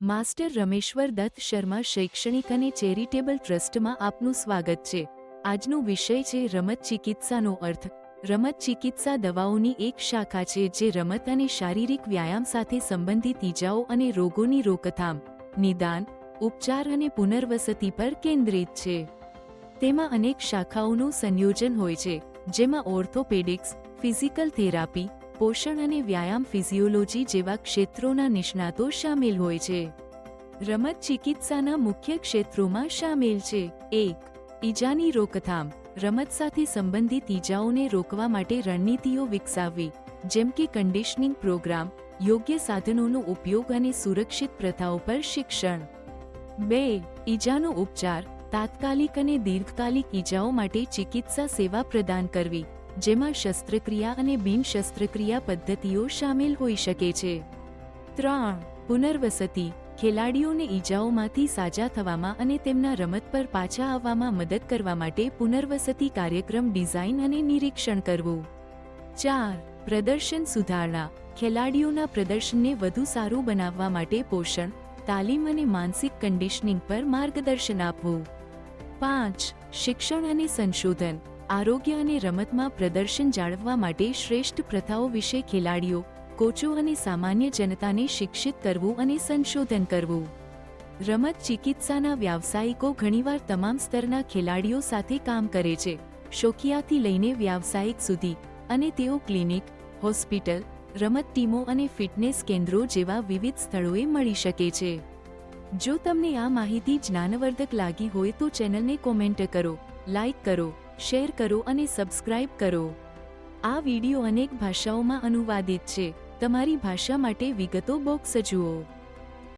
Master Rameshwar Dutt Sharma શૈક્ષણિક અને charitable ટ્રસ્ટમાં આપનું સ્વાગત છે। આજનો વિષય છે રમત ચિકિત્સાનો અર્થ। રમત ચિકિત્સા દવાઓની એક શાખા છે જે રમત અને શારીરિક વ્યાયામ સાથે સંબંધિત ઇજાઓ અને રોગોની રોકથામ, નિદાન, ઉપચાર અને પુનર્વસતિ પર કેન્દ્રિત છે। તેમાં અનેક શાખાઓનું સંયોજન હોય છે, જેમાં ઓર્થોપેડિક્સ, ફિઝિકલ થેરાપી, પોષણ અને વ્યાયામ ફિઝિયોલોજી જેવા ક્ષેત્રોના નિષ્ણાતો શામેલ હોય છે। રમત ચિકિત્સાના મુખ્ય ક્ષેત્રોમાં શામેલ છે: 1. ઈજાની રોકથામ। રમત સાથે સંબંધિત ઈજાઓને રોકવા માટે રણનીતિઓ વિકસાવવી, જેમ કે કન્ડિશનિંગ પ્રોગ્રામ, યોગ્ય સાધનોનો ઉપયોગ અને સુરક્ષિત પ્રથાઓ પર શિક્ષણ। 2. ઈજાનો ઉપચાર। તાત્કાલિક અને દીર્ઘકાલિક ઈજાઓ માટે ચિકિત્સા સેવા પ્રદાન કરવી, જેમાં શસ્ત્રક્રિયા અને બિન શસ્ત્રક્રિયા પદ્ધતિઓ શામેલ હોઈ શકે છે। 3. પુનર્વસતિ। ખેલાડીઓને ઈજાઓમાંથી સાજા થવામાં અને તેમના રમત પર પાછા આવવામાં મદદ કરવા માટે પુનર્વસતિ કાર્યક્રમ ડિઝાઇન અને નિરીક્ષણ કરવું। 4. પ્રદર્શન સુધારણા। ખેલાડીઓના પ્રદર્શનને વધુ સારું બનાવવા માટે પોષણ, તાલીમ અને માનસિક કન્ડિશનિંગ પર માર્ગદર્શન આપવું। 5. શિક્ષણ અને સંશોધન। આરોગ્ય અને રમતમાં પ્રદર્શન જાળવવા માટે શ્રેષ્ઠ પ્રથાઓ વિશે ખેલાડીઓ, કોચો અને સામાન્ય જનતાને શિક્ષિત કરવું અને સંશોધન કરવું। રમત ચિકિત્સાના વ્યાવસાયિકો ઘણીવાર તમામ સ્તરના ખેલાડીઓ સાથે કામ કરે છે, શોખિયાથી લઈને વ્યાવસાયિક સુધી, અને તેઓ ક્લિનિક, હોસ્પિટલ, રમત ટીમો અને ફિટનેસ કેન્દ્રો જેવા વિવિધ સ્થળોએ મળી શકે છે। જો તમને આ માહિતી જ્ઞાનવર્ધક લાગી હોય તો ચેનલને કોમેન્ટ કરો, લાઇક કરો, શેર કરો અને સબસ્ક્રાઇબ કરો। આ વિડિયો અનેક ભાષાઓમાં અનુવાદિત છે। તમારી ભાષા માટે વિગતો બોક્સ જુઓ।